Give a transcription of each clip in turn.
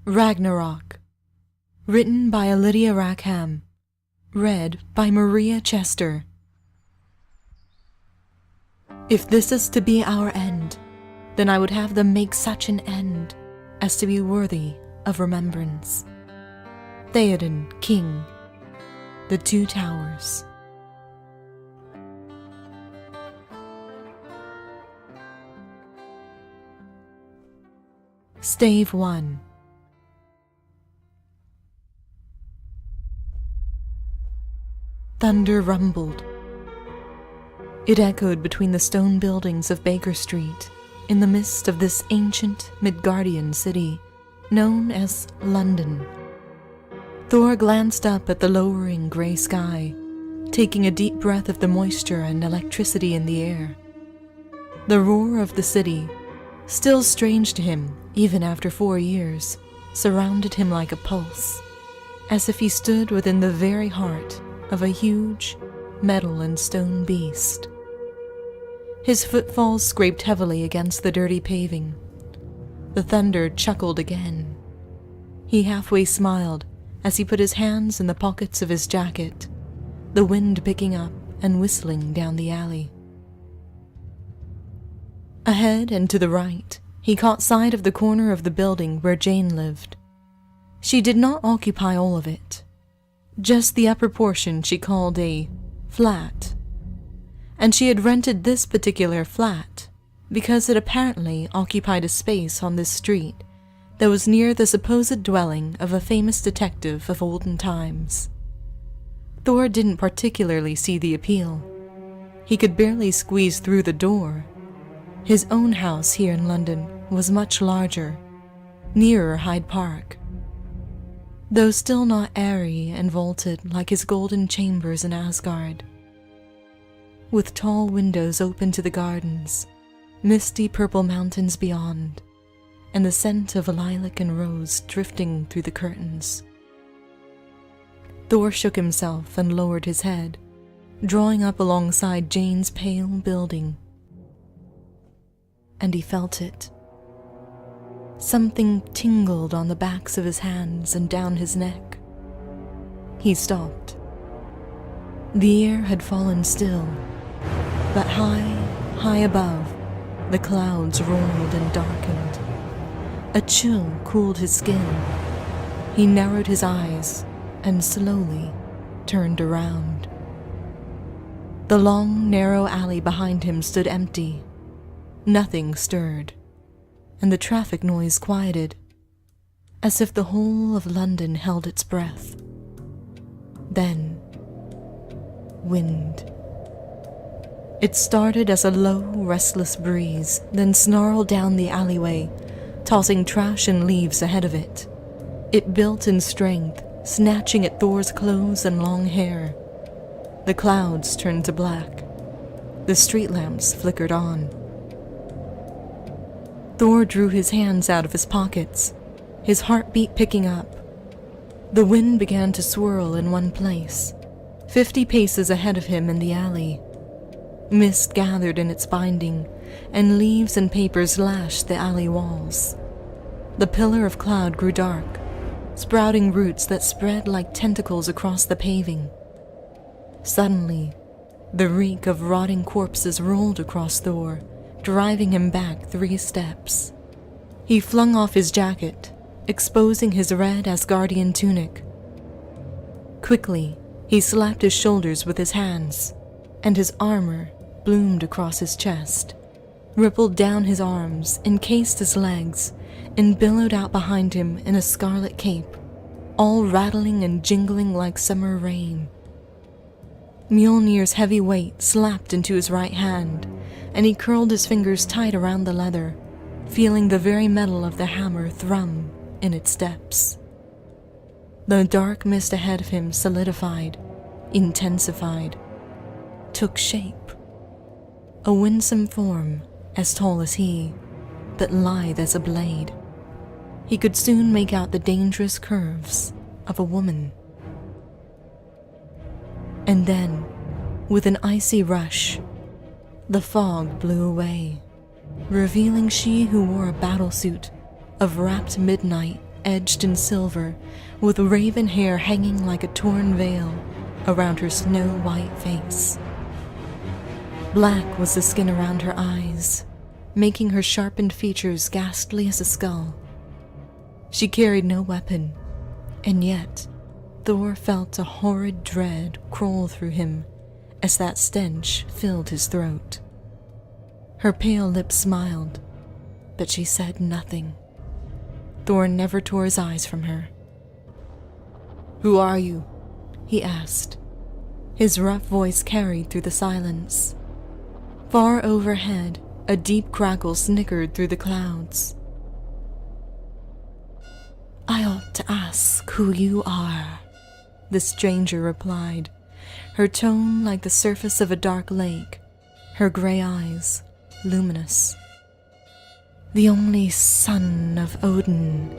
Ragnarok. Written by Alydia Rackham. Read by Maria Chester. If this is to be our end, then I would have them make such an end as to be worthy of remembrance. Theoden, King. The Two Towers. Stave 1. Thunder rumbled. It echoed between the stone buildings of Baker Street in the midst of this ancient Midgardian city known as London. Thor glanced up at the lowering gray sky, taking a deep breath of the moisture and electricity in the air. The roar of the city, still strange to him even after 4 years, surrounded him like a pulse, as if he stood within the very heart of a huge metal and stone beast. His footfalls scraped heavily against the dirty paving. The thunder chuckled again. He halfway smiled as he put his hands in the pockets of his jacket, the wind picking up and whistling down the alley. Ahead and to the right, he caught sight of the corner of the building where Jane lived. She did not occupy all of it, just the upper portion she called a flat. And she had rented this particular flat because it apparently occupied a space on this street that was near the supposed dwelling of a famous detective of olden times. Thor didn't particularly see the appeal. He could barely squeeze through the door. His own house here in London was much larger, nearer Hyde Park, though still not airy and vaulted like his golden chambers in Asgard. With tall windows open to the gardens, misty purple mountains beyond, and the scent of lilac and rose drifting through the curtains. Thor shook himself and lowered his head, drawing up alongside Jane's pale building. And he felt it. Something tingled on the backs of his hands and down his neck. He stopped. The air had fallen still, but high above, the clouds rolled and darkened. A chill cooled his skin. He narrowed his eyes and slowly turned around. The long, narrow alley behind him stood empty. Nothing stirred, and the traffic noise quieted, as if the whole of London held its breath. Then, wind. It started as a low, restless breeze, then snarled down the alleyway, tossing trash and leaves ahead of it. It built in strength, snatching at Thor's clothes and long hair. The clouds turned to black. The street lamps flickered on. Thor drew his hands out of his pockets, his heartbeat picking up. The wind began to swirl in one place, 50 paces ahead of him in the alley. Mist gathered in its binding, and leaves and papers lashed the alley walls. The pillar of cloud grew dark, sprouting roots that spread like tentacles across the paving. Suddenly, the reek of rotting corpses rolled across Thor, driving him back 3 steps. He flung off his jacket, exposing his red Asgardian tunic. Quickly, he slapped his shoulders with his hands, and his armor bloomed across his chest, rippled down his arms, encased his legs, and billowed out behind him in a scarlet cape, all rattling and jingling like summer rain. Mjolnir's heavy weight slapped into his right hand, and he curled his fingers tight around the leather, feeling the very metal of the hammer thrum in its depths. The dark mist ahead of him solidified, intensified, took shape. A winsome form, as tall as he, but lithe as a blade. He could soon make out the dangerous curves of a woman. And then, with an icy rush, the fog blew away, revealing she who wore a battlesuit of wrapped midnight edged in silver, with raven hair hanging like a torn veil around her snow-white face. Black was the skin around her eyes, making her sharpened features ghastly as a skull. She carried no weapon, and yet Thor felt a horrid dread crawl through him as that stench filled his throat. Her pale lips smiled, but she said nothing. Thor never tore his eyes from her. "Who are you?" he asked. His rough voice carried through the silence. Far overhead, a deep crackle snickered through the clouds. "I ought to ask who you are," the stranger replied, her tone like the surface of a dark lake, her gray eyes luminous. "The only son of Odin,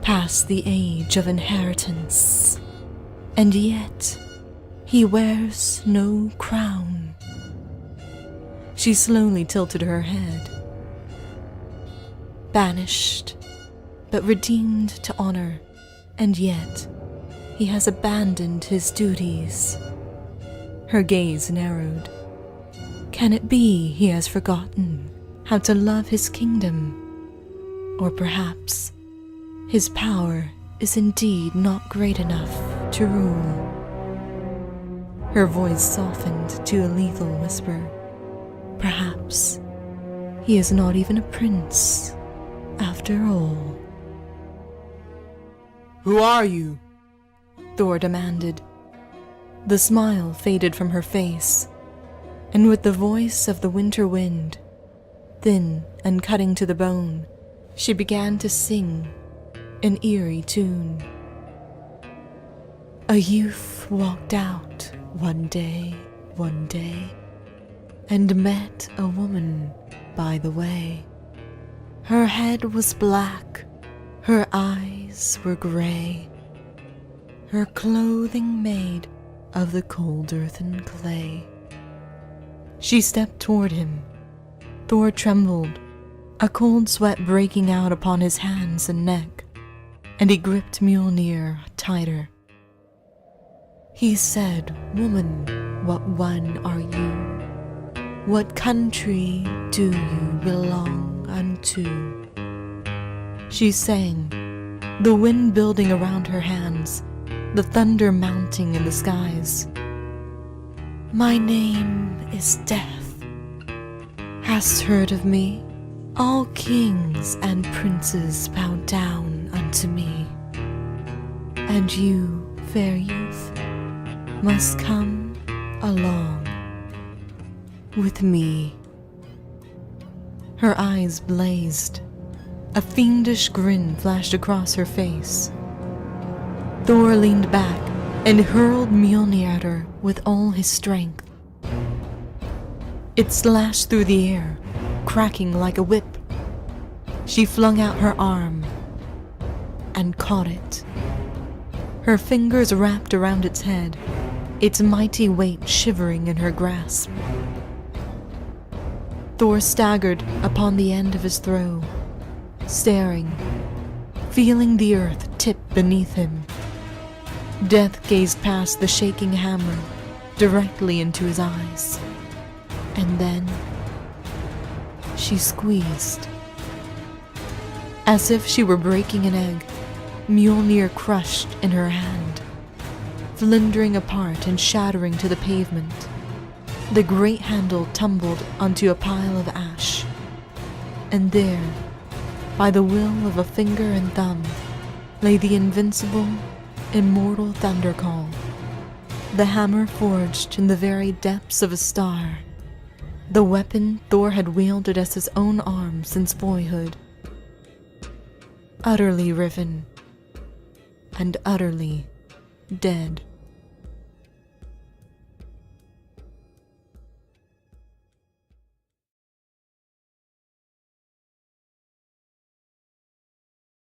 past the age of inheritance, and yet he wears no crown." She slowly tilted her head. "Banished, but redeemed to honor, and yet he has abandoned his duties." Her gaze narrowed. "Can it be he has forgotten how to love his kingdom? Or perhaps his power is indeed not great enough to rule?" Her voice softened to a lethal whisper. "Perhaps he is not even a prince, after all." "Who are you?" Thor demanded. The smile faded from her face, and with the voice of the winter wind, thin and cutting to the bone, she began to sing an eerie tune. "A youth walked out one day, and met a woman by the way. Her head was black, her eyes were gray, her clothing made of the cold earthen clay." She stepped toward him. Thor trembled, a cold sweat breaking out upon his hands and neck, and he gripped Mjolnir tighter. He said, "Woman, what one are you? What country do you belong unto?" She sang, the wind building around her hands, the thunder mounting in the skies. "My name is Death. Hast heard of me? All kings and princes bow down unto me. And you, fair youth, must come along with me." Her eyes blazed. A fiendish grin flashed across her face. Thor leaned back and hurled Mjolnir at her with all his strength. It slashed through the air, cracking like a whip. She flung out her arm and caught it. Her fingers wrapped around its head, its mighty weight shivering in her grasp. Thor staggered upon the end of his throw, staring, feeling the earth tip beneath him. Death gazed past the shaking hammer directly into his eyes, and then she squeezed. As if she were breaking an egg, Mjolnir crushed in her hand, flindering apart and shattering to the pavement. The great handle tumbled onto a pile of ash, and there, by the will of a finger and thumb, lay the invincible, immortal thunder call, the hammer forged in the very depths of a star, the weapon Thor had wielded as his own arm since boyhood. Utterly riven and utterly dead.